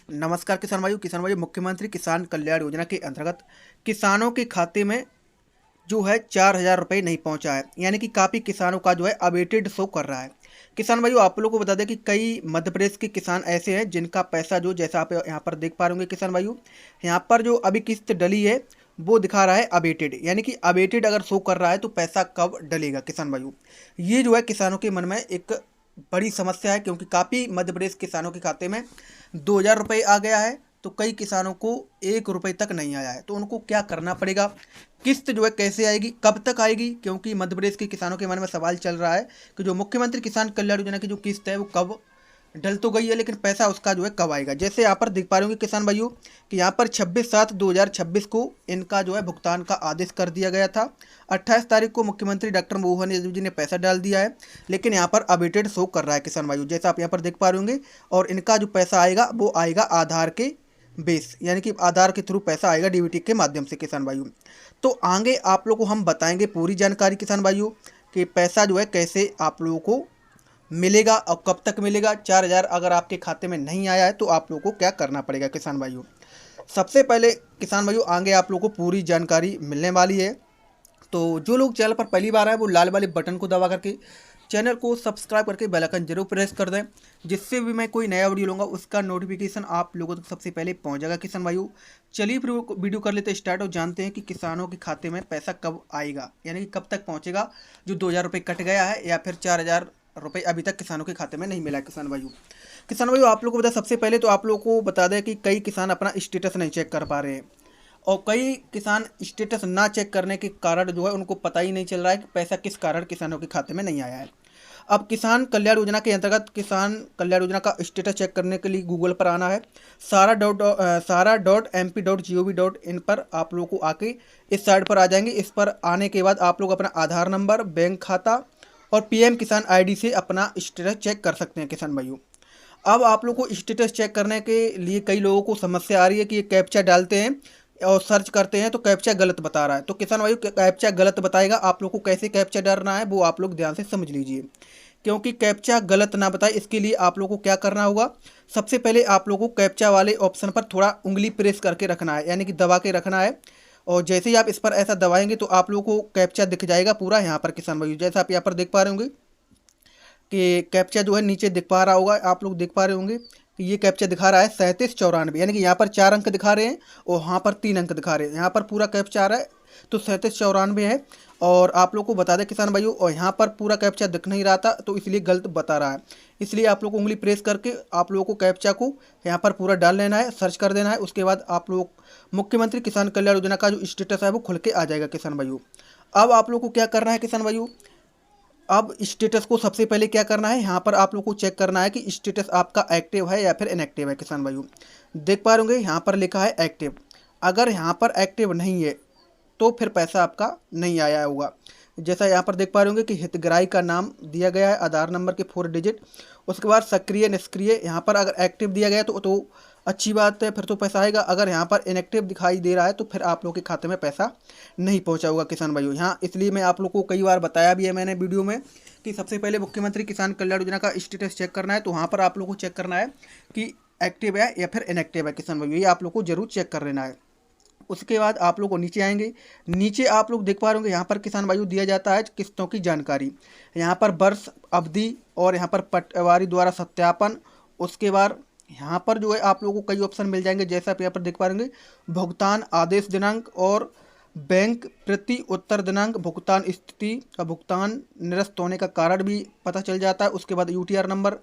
नमस्कार किसान भाइयों मुख्यमंत्री किसान कल्याण योजना के अंतर्गत किसानों के खाते में जो है 4,000 रुपये नहीं पहुंचा है। यानी कि काफ़ी किसानों का जो है अवेटेड शो कर रहा है। किसान भाइयों आप लोगों को बता दें कि कई मध्य प्रदेश के किसान ऐसे हैं जिनका पैसा जो जैसा आप यहाँ पर देख पा रहे होंगे किसान भाइयों, यहाँ पर जो अभी किस्त डली है वो दिखा रहा है अवेटेड। यानी कि अवेटेड अगर शो कर रहा है तो पैसा कब डलेगा किसान भाइयों, ये जो है किसानों के मन में एक बड़ी समस्या है। क्योंकि काफ़ी मध्य प्रदेश किसानों के खाते में 2,000 रुपये आ गया है तो कई किसानों को 1 रुपये तक नहीं आया है। तो उनको क्या करना पड़ेगा, किस्त जो है कैसे आएगी, कब तक आएगी, क्योंकि मध्य प्रदेश के किसानों के मन में सवाल चल रहा है कि जो मुख्यमंत्री किसान कल्याण योजना की जो किस्त है वो कब डल तो गई है लेकिन पैसा उसका जो है कब आएगा। जैसे यहाँ पर देख पा रहे होंगे किसान भाइयों कि यहाँ पर 26/7/2026 को इनका जो है भुगतान का आदेश कर दिया गया था। 28 तारीख को मुख्यमंत्री डॉक्टर मोहन यादव जी ने पैसा डाल दिया है, लेकिन यहाँ पर अवेटेड शो कर रहा है किसान भाइयों, जैसा आप यहाँ पर देख पा रहे होंगे। और इनका जो पैसा आएगा वो आएगा आधार के बेस, यानी कि आधार के थ्रू पैसा आएगा डीबीटी के माध्यम से किसान भाइयों। तो आगे आप लोगों को हम बताएंगे पूरी जानकारी किसान भाइयों कि पैसा जो है कैसे आप लोगों को मिलेगा और कब तक मिलेगा। 4,000 अगर आपके खाते में नहीं आया है तो आप लोगों को क्या करना पड़ेगा किसान भाइयों। सबसे पहले किसान भाइयों आगे आप लोगों को पूरी जानकारी मिलने वाली है। तो जो लोग चैनल पर पहली बार आए वो लाल वाले बटन को दबा करके चैनल को सब्सक्राइब करके बेल आइकन जरूर प्रेस कर दें, जिससे भी मैं कोई नया वीडियो लूँगा उसका नोटिफिकेशन आप लोगों तक सबसे पहले पहुंच जाएगा किसान भाइयों। चलिए फिर वीडियो कर लेते स्टार्ट और जानते हैं कि किसानों के खाते में पैसा कब आएगा, यानी कि कब तक पहुंचेगा। जो 2,000 रुपये कट गया है या फिर 4,000 रुपये अभी तक किसानों के खाते में नहीं मिला है किसान भाइयों आप लोग को बता, सबसे पहले तो आप लोग को बता दें कि कई किसान अपना स्टेटस नहीं चेक कर पा रहे हैं और कई किसान स्टेटस ना चेक करने के कारण जो है उनको पता ही नहीं चल रहा है कि पैसा किस कारण किसानों के खाते में नहीं आया है। अब किसान कल्याण योजना के अंतर्गत किसान कल्याण योजना का स्टेटस चेक करने के लिए गूगल पर आना है। sara.mp.gov.in पर आप लोगों को आके इस साइट पर आ जाएंगे। इस पर आने के बाद आप लोग अपना आधार नंबर, बैंक खाता और पीएम किसान आईडी से अपना स्टेटस चेक कर सकते हैं किसान भाइयों। अब आप लोग को स्टेटस चेक करने के लिए कई लोगों को समस्या आ रही है कि ये कैप्चा डालते हैं और सर्च करते हैं तो कैप्चा गलत बता रहा है। तो किसान भाइयों कैप्चा गलत बताएगा, आप लोग को कैसे कैप्चा डालना है वो आप लोग ध्यान से समझ लीजिए। क्योंकि कैप्चा गलत ना बताए इसके लिए आप लोगों को क्या करना होगा, सबसे पहले आप लोगों को कैप्चा वाले ऑप्शन पर थोड़ा उंगली प्रेस करके रखना है, यानी कि दबा के रखना है। और जैसे ही आप इस पर ऐसा दबाएंगे तो आप लोगों को कैप्चा दिख जाएगा पूरा यहाँ पर किसान भाइयों। जैसा आप यहाँ पर देख पा रहे होंगे कि कैप्चा जो है नीचे दिख पा रहा होगा, आप लोग देख पा रहे होंगे कि ये कैप्चा दिखा रहा है 3794, यानी कि यहाँ पर 4 अंक दिखा रहे हैं और वहाँ पर 3 अंक दिखा रहे हैं। यहाँ पर पूरा कैप्चा आ रहा है तो 3794 है। और आप लोग को बता दें किसान भाइयों, और यहाँ पर पूरा कैप्चा दिख नहीं रहा था तो इसलिए गलत बता रहा है। इसलिए आप लोग को उंगली प्रेस करके आप लोगों को कैप्चा को यहाँ पर पूरा डाल लेना है, सर्च कर देना है। उसके बाद आप लोग मुख्यमंत्री किसान कल्याण योजना का जो स्टेटस है वो खुल के आ जाएगा किसान भाइयों। अब आप लोग को क्या करना है किसान भाइयों, अब स्टेटस को सबसे पहले क्या करना है, यहाँ पर आप लोग को चेक करना है कि स्टेटस आपका एक्टिव है या फिर इनएक्टिव है किसान भाइयों। देख पा रहे होंगे यहाँ पर लिखा है एक्टिव। अगर यहाँ पर एक्टिव नहीं है तो फिर पैसा आपका नहीं आया होगा। जैसा यहाँ पर देख पा रहे होंगे कि हितग्राही का नाम दिया गया है, आधार नंबर के 4 डिजिट, उसके बाद सक्रिय निष्क्रिय। यहाँ पर अगर एक्टिव दिया गया तो अच्छी बात है, फिर तो पैसा आएगा। अगर यहाँ पर इनएक्टिव दिखाई दे रहा है तो फिर आप लोग के खाते में पैसा नहीं पहुँचा होगा किसान भाइयों। यहाँ इसलिए मैं आप लोग को कई बार बताया भी है मैंने वीडियो में कि सबसे पहले मुख्यमंत्री किसान कल्याण योजना का स्टेटस चेक करना है। तो वहाँ पर आप लोग को चेक करना है कि एक्टिव है या फिर इनएक्टिव है किसान भाइयों, ये आप लोग को जरूर चेक कर लेना है। उसके बाद आप लोग को नीचे आएंगे, नीचे आप लोग देख पा रहे होंगे यहाँ पर किसान भाइयों दिया जाता है किस्तों की जानकारी। यहाँ पर वर्ष अवधि और यहाँ पर पटवारी द्वारा सत्यापन। उसके बाद यहाँ पर जो है आप लोगों को कई ऑप्शन मिल जाएंगे, जैसा आप यहाँ पर देख पा रहे होंगे भुगतान आदेश दिनांक और बैंक प्रति उत्तर दिनांक, भुगतान स्थिति का भुगतान निरस्त होने का कारण भी पता चल जाता है। उसके बाद यूटीआर नंबर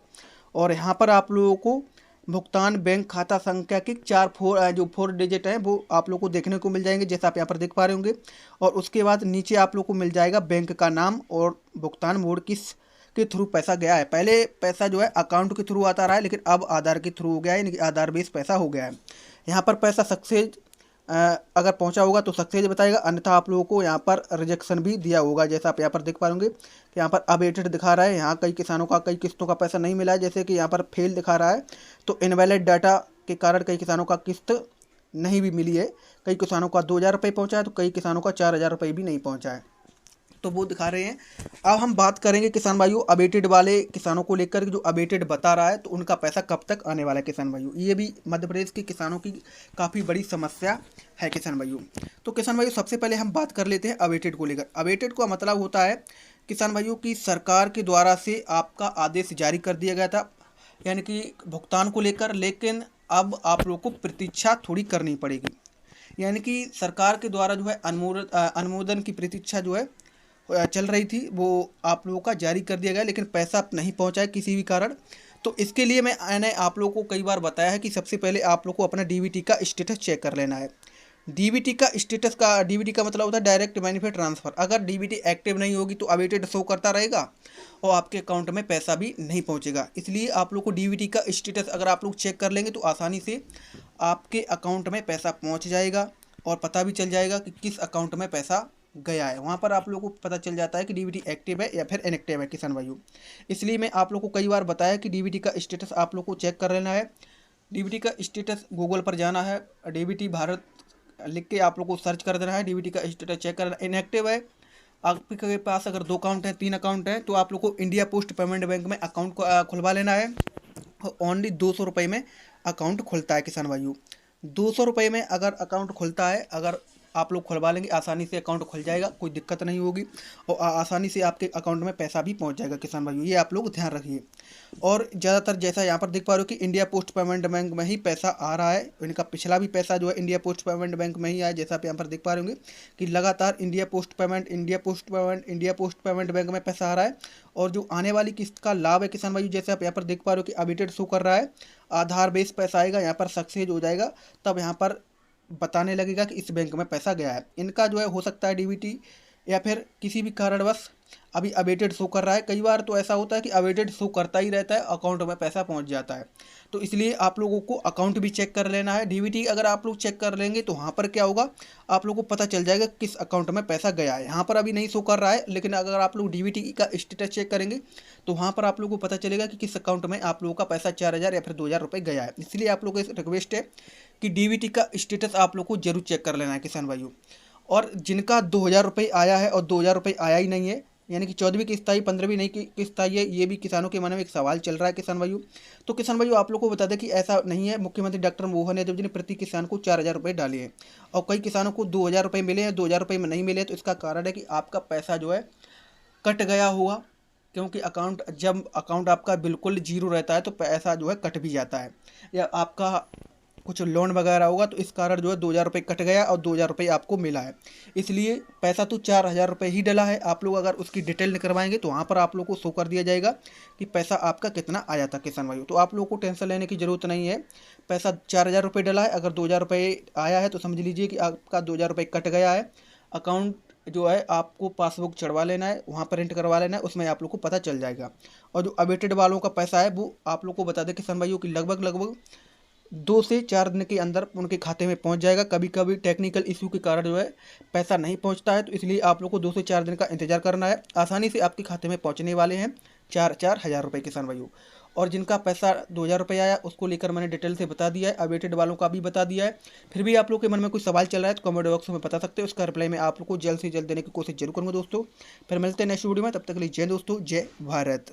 और यहाँ पर आप लोगों को भुगतान बैंक खाता संख्या के 4 डिजिट हैं वो आप लोग को देखने को मिल जाएंगे, जैसा आप यहाँ पर देख पा रहे होंगे। और उसके बाद नीचे आप लोग को मिल जाएगा बैंक का नाम और भुगतान मोड किस के थ्रू पैसा गया है। पहले पैसा जो है अकाउंट के थ्रू आता रहा है लेकिन अब आधार के थ्रू हो गया है, यानी कि आधार बेस पैसा हो गया है। यहाँ पर पैसा सक्सेस अगर पहुंचा होगा तो सक्सेस बताएगा, अन्यथा आप लोगों को यहाँ पर रिजेक्शन भी दिया होगा। जैसा आप यहाँ पर देख पा होंगे कि यहाँ पर अवेटेड दिखा रहा है, यहाँ कई किसानों का कई किस्तों का पैसा नहीं मिला है, जैसे कि यहाँ पर फेल दिखा रहा है। तो इनवैलिड डाटा के कारण कई किसानों का किस्त नहीं भी मिली है। कई किसानों का 2,000 रुपये पहुँचा है तो कई किसानों का 4,000 रुपये भी नहीं पहुँचा है। तो वो दिखा रहे हैं। अब हम बात करेंगे किसान भाइयों अबेटेड वाले किसानों को लेकर के, जो अबेटेड बता रहा है तो उनका पैसा कब तक आने वाला है किसान भाइयों। ये भी मध्य प्रदेश के किसानों की काफ़ी बड़ी समस्या है किसान भाइयों। तो किसान भाइयों सबसे पहले हम बात कर लेते हैं अबेटेड को लेकर। अबेटेड का मतलब होता है किसान भाइयों की सरकार के द्वारा से आपका आदेश जारी कर दिया गया था, यानी कि भुगतान को लेकर, लेकिन अब आप लोग को प्रतीक्षा थोड़ी करनी पड़ेगी। यानी कि सरकार के द्वारा जो है अनुमोदन की प्रतीक्षा जो है चल रही थी, वो आप लोगों का जारी कर दिया गया, लेकिन पैसा नहीं पहुंचा है किसी भी कारण। तो इसके लिए मैंने आप लोगों को कई बार बताया है कि सबसे पहले आप लोग को अपना डीबीटी का स्टेटस चेक कर लेना है। डीबीटी का स्टेटस का, डीबीटी का मतलब होता है डायरेक्ट बेनिफिट ट्रांसफ़र। अगर डीबीटी एक्टिव नहीं होगी तो अवेटेड शो करता रहेगा और आपके अकाउंट में पैसा भी नहीं पहुंचेगा। इसलिए आप लोग को डीबीटी का स्टेटस अगर आप लोग चेक कर लेंगे तो आसानी से आपके अकाउंट में पैसा पहुंच जाएगा और पता भी चल जाएगा कि किस अकाउंट में पैसा गया है। वहाँ पर आप लोगों को पता चल जाता है कि डीबीटी एक्टिव है या फिर इनएक्टिव है किसान भाइयों। इसलिए मैं आप लोग को कई बार बताया कि डीबीटी का स्टेटस आप लोग को चेक कर लेना है। डीबीटी का स्टेटस गूगल पर जाना है, डीबीटी भारत लिख के आप लोग को सर्च कर देना है, डीबीटी का स्टेटस चेक करना। इनएक्टिव है, आपके पास अगर 2 अकाउंट हैं 3 अकाउंट हैं तो आप लोग को इंडिया पोस्ट पेमेंट बैंक में अकाउंट को खुलवा लेना है। ओनली 200 रुपये में अकाउंट खुलता है किसान भाइयों। 200 रुपये में अगर अकाउंट खुलता है, अगर आप लोग खुलवा लेंगे आसानी से अकाउंट खुल जाएगा, कोई दिक्कत नहीं होगी और आसानी से आपके अकाउंट में पैसा भी पहुंच जाएगा किसान भाइयों। ये आप लोग ध्यान रखिए। और ज़्यादातर जैसा यहाँ पर देख पा रहे हो कि इंडिया पोस्ट पेमेंट बैंक में ही पैसा आ रहा है। इनका पिछला भी पैसा जो है इंडिया पोस्ट पेमेंट बैंक में ही आया, जैसा आप यहाँ पर देख पा रहे होंगे कि लगातार इंडिया पोस्ट पेमेंट बैंक में पैसा आ रहा है। और जो आने वाली किस्त का लाभ है किसान भाई, जैसे आप यहाँ पर देख पा रहे हो कि अबेटेड शो कर रहा है, आधार बेस पैसा आएगा, यहाँ पर सक्सेस हो जाएगा, तब यहाँ पर बताने लगेगा कि इस बैंक में पैसा गया है। इनका जो है हो सकता है डीबीटी या फिर किसी भी कारणवश अभी अवेटेड शो कर रहा है। कई बार तो ऐसा होता है कि अवेटेड शो करता ही रहता है, अकाउंट में पैसा पहुंच जाता है। तो इसलिए आप लोगों को अकाउंट भी चेक कर लेना है। डीबीटी अगर आप लोग चेक कर लेंगे तो वहाँ पर क्या होगा, आप लोगों को पता चल जाएगा किस अकाउंट में पैसा गया है। यहाँ पर अभी नहीं शो कर रहा है, लेकिन अगर आप लोग डीबीटी का स्टेटस चेक करेंगे तो वहाँ पर आप लोगों को पता चलेगा कि किस अकाउंट में आप लोगों का पैसा 4000 या फिर 2000 रुपये गया है। इसलिए आप लोगों को रिक्वेस्ट है कि डीबीटी का स्टेटस आप लोग को जरूर चेक कर लेना है किसान भाइयों। और जिनका 2000 रुपये आया है और 2000 रुपये आया ही नहीं है, यानी कि 14वीं किस्त आई 15वीं नहीं की किस्त आई है, ये भी किसानों के मन में एक सवाल चल रहा है किसान भाइयों। तो किसान भाइयों आप लोग को बता दें कि ऐसा नहीं है। मुख्यमंत्री डॉक्टर मोहन यादव जी ने प्रति किसान को 4000 रुपये डाले हैं और कई किसानों को 2000 रुपये मिले हैं, 2000 रुपये में नहीं मिले। तो इसका कारण है कि आपका पैसा जो है कट गया होगा, क्योंकि जब अकाउंट आपका बिल्कुल जीरो रहता है तो पैसा जो है कट भी जाता है, या आपका कुछ लोन वगैरह होगा तो इस कारण जो है 2000 रुपये कट गया और 2000 रुपये आपको मिला है। इसलिए पैसा तो 4000 रुपये ही डला है। आप लोग अगर उसकी डिटेल निकलवाएंगे तो वहाँ पर आप लोग को शो कर दिया जाएगा कि पैसा आपका कितना आया था किसान भाइयों। तो आप लोग को टेंशन लेने की ज़रूरत नहीं है। पैसा 4000 रुपये डला है, अगर 2000 रुपये आया है तो समझ लीजिए कि आपका 2000 रुपये कट गया है। अकाउंट जो है आपको पासबुक चढ़वा लेना है, वहाँ प्रिंट करवा लेना है, उसमें आप लोग को पता चल जाएगा। और जो अवेटेड वालों का पैसा है वो आप लोग को बता दें किसान भाइयों की लगभग 2 से 4 दिन के अंदर उनके खाते में पहुंच जाएगा। कभी कभी टेक्निकल इशू के कारण जो है पैसा नहीं पहुंचता है, तो इसलिए आप लोग को 2 से 4 दिन का इंतजार करना है। आसानी से आपके खाते में पहुंचने वाले हैं 4-4 हज़ार रुपये किसान भाइयों। और जिनका पैसा 2000 रुपये आया उसको लेकर मैंने डिटेल से बता दिया है, अवेटेड वालों का भी बता दिया है। फिर भी आप लोग के मन में कुछ सवाल चल रहा है तो कमेंट बॉक्स में बता सकते हो, उसका रिप्लाई मैं आप लोग को जल्द से जल्द देने की कोशिश जरूर करूँगा दोस्तों। फिर मिलते हैं नेक्स्ट वीडियो में, तब तक के लिए जय दोस्तों, जय भारत।